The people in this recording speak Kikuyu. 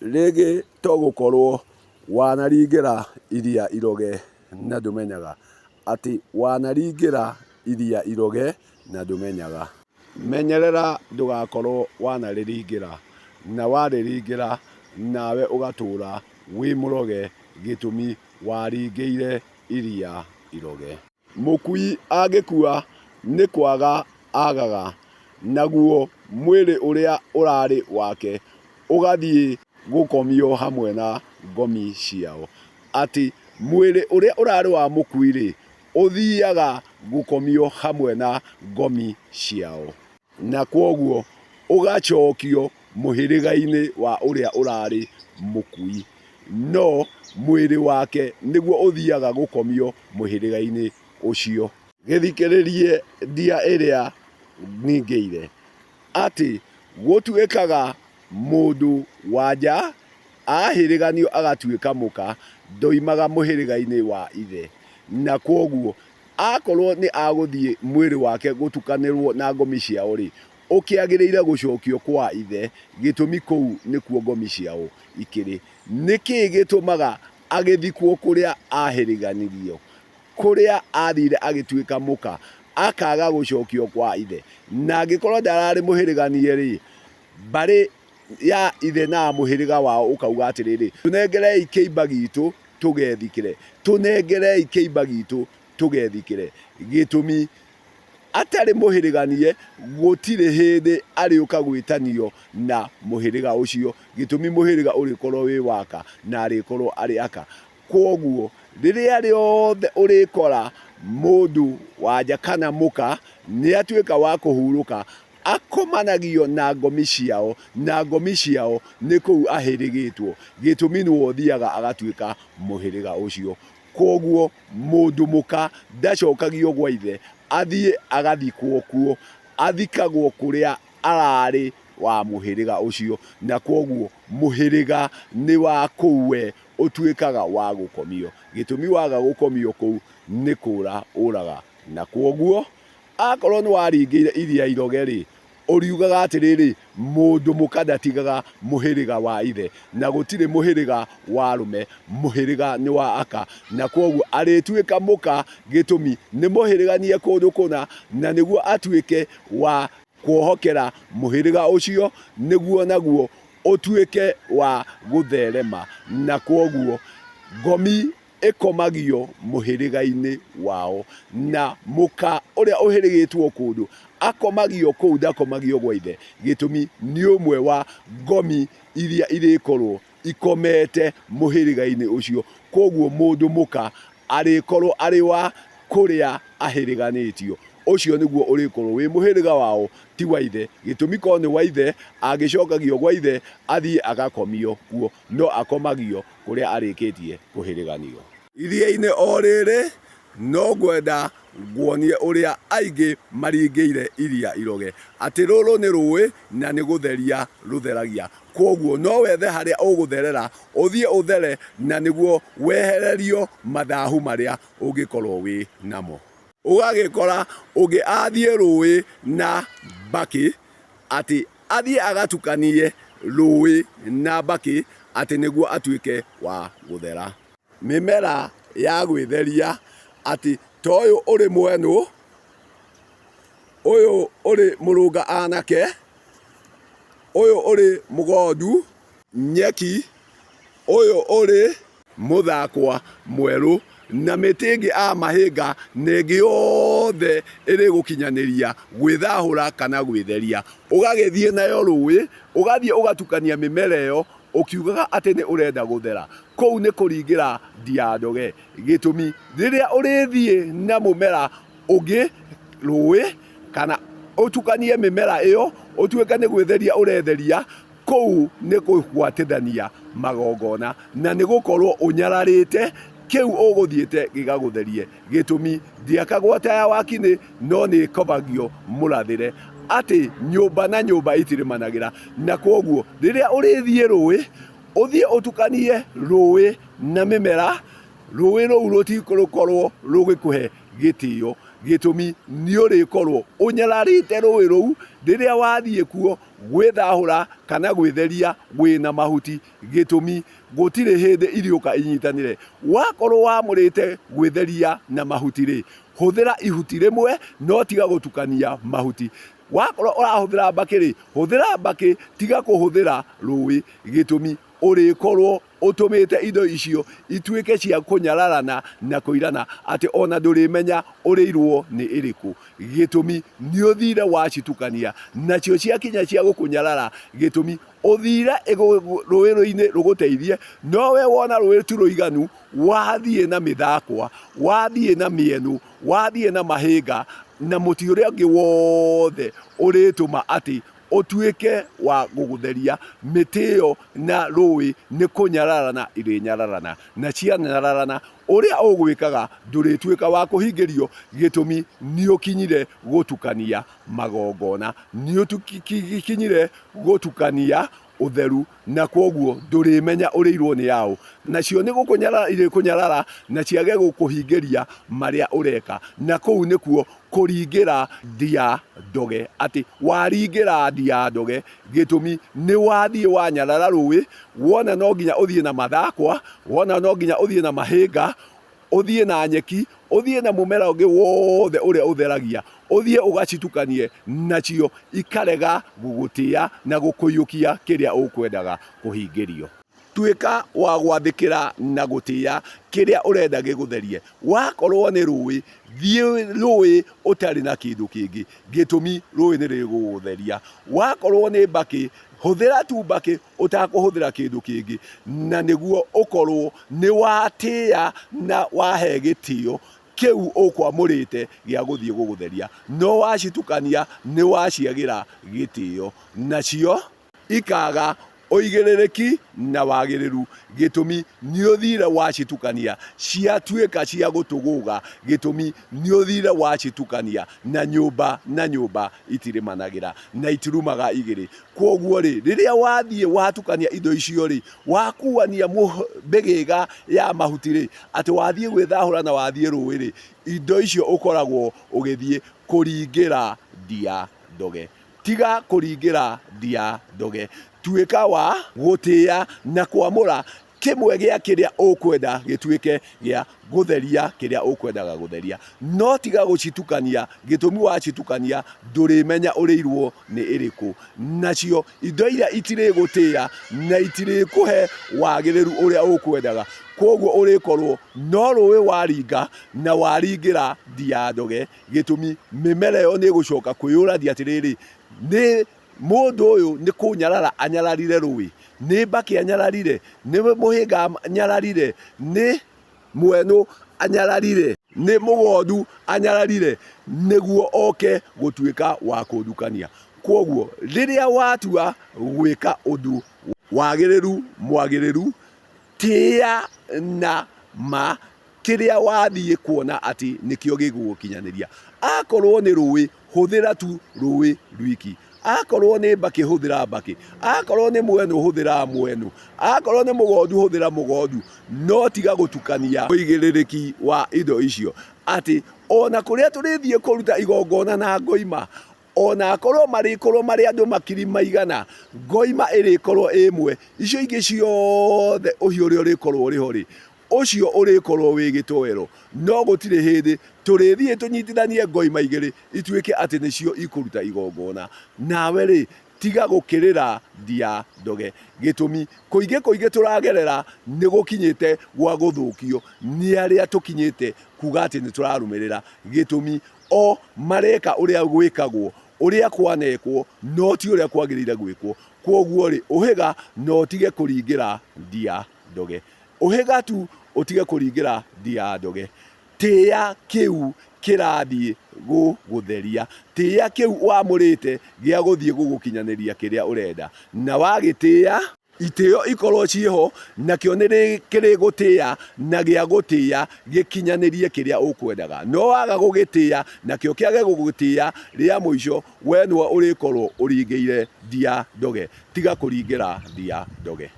Rĩngĩ to gũkorwo wanaringĩra iria iroge na ndũmenyaga atĩ wanaringĩra iria iroge na ndũmenyaga. Menyerera ndũgakorwo wanarĩringĩra, na warĩringĩra nawe ũgatũũra wĩ mũroge gĩtũmi waringĩire iria iroge. Mũkui angĩkua nĩ kwaga agaga, naguo mwĩrĩ ũrĩa ũrarĩ wake ũgathiĩ gũkomio hamwe na ngomi ciao. Atĩ mwĩrĩ ũrĩa ũrarĩ wa mũkui rĩ, ũthiaga gũkomio hamwe na ngomi ciao, na kwoguo ũgacokio mũhĩrĩga-inĩ wa ũrĩa ũrarĩ mũkui, no mwĩrĩ wake nĩguo ũthiaga gũkomio mũhĩrĩga-inĩ ũcio. Gĩthikĩrĩrie ndia ĩrĩa ningĩire, atĩ gũtuĩkaga mũndũ wanja ahĩrĩganio agatuĩka mũka, ndoimaga mũhĩrĩga-inĩ wa ithe, na kwoguo akorwo nĩ agũthiĩ mwĩrĩ wake gũtukanĩrwo na ngomi ciao rĩ, ũkĩagĩrĩire gũcokio kwa ithe, gĩtũmi kũu nĩkuo ngomi ciao ikĩrĩ. Nĩkĩĩ gĩtũmaga agĩthikwo kũrĩa ahĩrĩganirio, kũrĩa athire agĩtuĩka mũka, akaga gũcokio kwa ithe? Na angĩkorwo ndararĩ mũhĩrĩganie rĩ, mbarĩ ya ithe na mũhĩrĩga wao ũkauga atĩrĩrĩ, tũnengerei kĩimba gitũ tũgethikĩre, tũnengerei kĩimba gitũ tũgethikĩre. Gĩtũmi atarĩ mũhĩrĩganie gũtirĩ hĩndĩ arĩũka gwĩtanio na mũhĩrĩga ũcio, gĩtũmi mũhĩrĩga ũrĩkorwo wĩ waka na arĩkorwo arĩ aka. Kwoguo rĩrĩa rĩothe ũrĩkora mũndũ wanja kana mũka nĩ atuĩka wa kũhurũka, akomanagio na ngomi ciao, na ngomi ciao nĩ kũu ahĩrĩgĩtwo, gĩtũmi nĩwe ũthiaga agatuĩka mũhĩrĩga ũcio. Kwoguo mũndũ mũka ndacokagio gwa ithe, athiĩ agathikwo kuo, athikagwo kũrĩa ararĩ wa mũhĩrĩga ũcio, na kwoguo mũhĩrĩga nĩ wa kũu we ũtuĩkaga wa gũkomio, gĩtũmi waga gũkomio kũu nĩ kũũra ũraga. Na kwoguo akorwo nĩ waringĩire iria iroge rĩ, ũriugaga atĩrĩrĩ, mũndũ mũka ndatigaga mũhĩrĩga wa ithe, na gũtirĩ mũhĩrĩga wa arũme, mũhĩrĩga nĩ wa aka, na kwoguo arĩtuĩka mũka, gĩtũmi nĩ mũhĩrĩganie kũndũ kũna, na nĩguo atuĩke wa kuohokera mũhĩrĩga ũcio, nĩguo naguo ũtuĩke wa gũtherema. Na kwoguo ngomi ĩkomagio mũhĩrĩga-inĩ wao, na mũka ũrĩa ũhĩrĩgĩtwo kũndũ akomagio kũu, ndakomagio gwa ithe, gĩtũmi nĩ ũmwe wa ngomi iria irĩkorwo ikomete mũhĩrĩga-inĩ ũcio. Kwoguo mũndũ mũka arĩkorwo arĩ wa kũrĩa ahĩrĩganĩtio, ũcio nĩguo ũrĩkorwo wĩ mũhĩrĩga wao, ti wa ithe, gĩtũmi korwo nĩ wa ithe angĩcokagio gwa ithe athiĩ agakomio kuo, no akomagio kũrĩa arĩkĩtie kũhĩrĩganio. Iria-inĩ o rĩrĩ no ngwenda nguonie ũrĩa aingĩ maringĩire iria iroge, atĩ rũrũ nĩ rũĩ na nĩ gũtheria rũtheragia. Kwoguo no wethe harĩa ũgũtherera, ũthiĩ ũthere, na nĩguo wehererio mathahu marĩa ũngĩkorwo wĩ namo. Ũgagĩkora ũngĩ athiĩ rũĩ na mbakĩ, atĩ athiĩ agatukanie rũĩ na mbakĩ, atĩ nĩguo atuĩke wa gũthera. Mĩmera ya gwĩtheria, atĩ ta ũyũ ũrĩ mwenũ, ũyũ ũrĩ mũrũnga anake, ũyũ ũrĩ mũgondu nyeki, ũyũ ũrĩ mũthakwa mwerũ, na mĩtĩ ĩngĩ a mahĩnga, na ĩngĩ yothe ĩrĩ gũkinyanĩria gwĩthahũra kana gwĩtheria. Ũgagĩthiĩ nayo rũĩ, ũgathiĩ ũgatukania mĩmera ĩyo, ũkiugaga atĩ nĩ ũrenda gũthera. Kũu nĩ kũringĩra ndia ndoge, gĩtũmi rĩrĩa ũrĩthiĩ na mũmera ũngĩ rũĩ, kana ũtukanie mĩmera ĩyo ũtuĩke nĩ gwĩtheria ũretheria, kũu nĩ kũgwatithania magongona, na nĩ gũkorwo ũnyararĩte kĩu ũgũthiĩte gĩgagũtherie, gĩtũmi ndiakagwo ya wakinĩ, no nĩ ĩkomagio mũrathĩre, atĩ nyũmba na nyũmba itirĩmanagĩra. Na kwoguo rĩrĩa ũrĩthiĩ rũĩ, ũthiĩ ũtukanie rũĩ na mĩmera, rũĩ rũu rũtigũkorwo rũgĩkũhe gĩtĩo, gĩtũmi nĩ ũrĩkorwo ũnyararĩte rũĩ rũu rĩrĩa wathiĩ kuo gwĩthahũra kana gwĩtheria wĩna mahuti, gĩtũmi gũtirĩ hĩndĩ iriũka inyitanĩre. Wakorwo wamũrĩte gwĩtheria na mahuti rĩ, hũthĩra ihuti rĩmwe no tiga gũtukania mahuti. Wakorwo ũrahũthĩra mbakĩ rĩ, hũthĩra mbakĩ tiga kũhũthĩra rũĩ, gĩtũmi ũrĩkorwo ũtũmĩte indo icio ituĩke cia kũnyararana na kũirana atĩ ona ndũrĩmenya ũrĩirwo nĩ ĩrĩkũ, gĩtũmi nĩ ũthire wacitukania nacio ciakinya cia gũkũnyarara, gĩtũmi ũthire rũĩ-inĩ rũgũteithie, no we wona rũĩ ti rũiganu, wathiĩ na mĩthakwa, wathiĩ na mĩenũ, wathiĩ na mahĩnga na mũtĩ ũrĩa ũngĩ wothe ũrĩtũma atĩ ũtuĩke wa gũgũtheria. Mĩtĩ ĩyo na rũĩ nĩ kũnyararana irĩnyararana, na cianyararana ũrĩa ũgwĩkaga ndũrĩtuĩka wa kũhingĩrio, gĩtũmi nĩ ũkinyire gũtukania magongona, nĩ ũkinyire gũtukania ũtheru, na kwoguo ndũrĩmenya ũrĩirwo nĩ yaũ. Nacio nĩ gũkũnyarara irĩkũnyarara na ciage gũkũhingĩria marĩa ũreka, na kũu nĩkuo kũringĩra ndia ndoge, atĩ waringĩra ndia ndoge, gĩtũmi nĩ wathiĩ wanyarara rũĩ, wona no nginya ũthiĩ na mathakwa, wona no nginya ũthiĩ na mahĩnga, ũthiĩ na nyeki, ũthiĩ na mũmera ũngĩ wothe ũrĩa ũtheragia, ũthiĩ ũgacitukanie nacio ikarega gũgũtĩa na gũkũiyũkia kĩrĩa ũkwendaga kũhingĩrio. Tuĩka wa gwathĩkĩra na gũtĩa kĩrĩa ũrenda gĩgũtherie. Wakorwo nĩ rũĩ, thiĩ rũĩ ũtarĩ na kĩndũ kĩngĩ, gĩtũmi rũĩ nĩ rĩgũgũtheria. Wakorwo nĩ mbakĩ, hũthĩra tu mbakĩ ũtakũhũthĩra kĩndũ kĩngĩ, na nĩguo ũkorwo nĩ watĩa na wahe gĩtĩo kĩu ũkwamũrĩte gĩa gũthiĩ gũgũtheria, no wacitukania nĩ waciagĩra gĩtĩo, nacio ikaga ũigĩrĩrĩki na wagĩrĩru, gĩtũmi nĩ ũthire wacitukania ciatuĩka cia gũtũgũga, gĩtũmi nĩ ũthire wacitukania na nyũmba itirĩmanagĩra na itirumaga igĩrĩ. Kwoguo rĩ, rĩrĩa wathiĩ watukania indo icio rĩ, wakuania mbĩgĩga ya mahuti rĩ, atĩ wathiĩ gwĩthahũra na wathiĩ rũĩ rĩ, indo icio ũkoragwo ũgĩthiĩ kũringĩra ndia ndoge. Tiga kũringĩra ndia ndoge, tuĩka wa gũtĩa na kwamũra kĩmwe gĩa kĩrĩa ũkwenda gĩtuĩke gĩa gũtheria kĩrĩa ũkwendaga gũtheria, no tiga gũcitukania, gĩtũmi wacitukania ndũrĩmenya ũrĩirwo nĩ ĩrĩkũ. Nacio indo iria itirĩgũtĩa na itirĩkũhe wagĩrĩru ũrĩa ũkwendaga, kwoguo ũrĩkorwo no rũĩ waringa na waringĩra ndia ndoge, gĩtũmi mĩmera ĩyo nĩ ĩgũcoka kwĩyũrania atĩrĩrĩ, nĩ mũndũ ũyũ nĩ kũnyarara anyararire rũĩ, nĩ mbakĩ anyararire, nĩ mũhĩnga anyararire, nĩ mwenũ anyararire, nĩ mũgondu anyararire, nĩguo oke gũtuĩka wa kũndukania. Kwoguo rĩrĩa watua gwĩka ũndũ wagĩrĩru mwagĩrĩru, tĩa na ma kĩrĩa wathiĩ kuona atĩ nĩkĩo gĩgũgũkinyanĩria. Akorwo nĩ rũĩ, hũthĩra tu rũĩ rwiki. Akorwo nĩ mbakĩ, hũthĩra mbakĩ. Akorwo nĩ mwenũ, hũthĩra mwenũ. Akorwo nĩ mũgondu, hũthĩra mũgondu, no tiga gũtukania ũigĩrĩrĩki wa indo icio, atĩ ona kũrĩa tũrĩthiĩ kũruta igongona na ngoima, ona akorwo marĩkorwo marĩ andũ makiri maigana, ngoima ĩrĩkorwo ĩmwe, icio ingĩ ciothe ũhiũ ũrĩa ũrĩkorwo ũrĩ ho rĩ, ũcio ũrĩkorwo wĩ gĩtoero, no gũtirĩ hĩndĩ tũrĩthiĩ tũnyitithanie ngoima igĩrĩ ituĩke atĩ nĩcio ikũruta igongona. Nawe rĩ, tiga gũkĩrĩra ndia ndoge, gĩtũmi kũingĩ tũragerera nĩ gũkinyĩte gwa gũthũkio nĩ arĩa tũkinyĩte kuga atĩ nĩ tũrarũmĩrĩra, gĩtũmi o mareka ũrĩa gwĩkagwo, ũrĩa kwanekwo, no ti ũrĩa kwagĩrĩire gwĩkwo. Kwoguo rĩ, ũhĩga no tige kũringĩra ndia ndoge, ũhĩga tu ũtige kũringĩra ndia ndoge. Tĩa kĩu kĩrathiĩ gũgũtheria, tĩa kĩu wamũrĩte gĩa gũthiĩ gũgũkinyanĩria kĩrĩa ũrenda, na wagĩtĩa itĩo ikorwo ciĩho, nakĩo nĩ kĩrĩgũtĩa na gĩa gũtĩa gĩkinyanĩrie kĩrĩa ũkwendaga. No waga gũgĩtĩa nakĩo kĩage gũgũtĩa, rĩa mũico we nĩwe ũrĩkorwo ũringĩire ndia ndoge. Tiga kũringĩra ndia ndoge.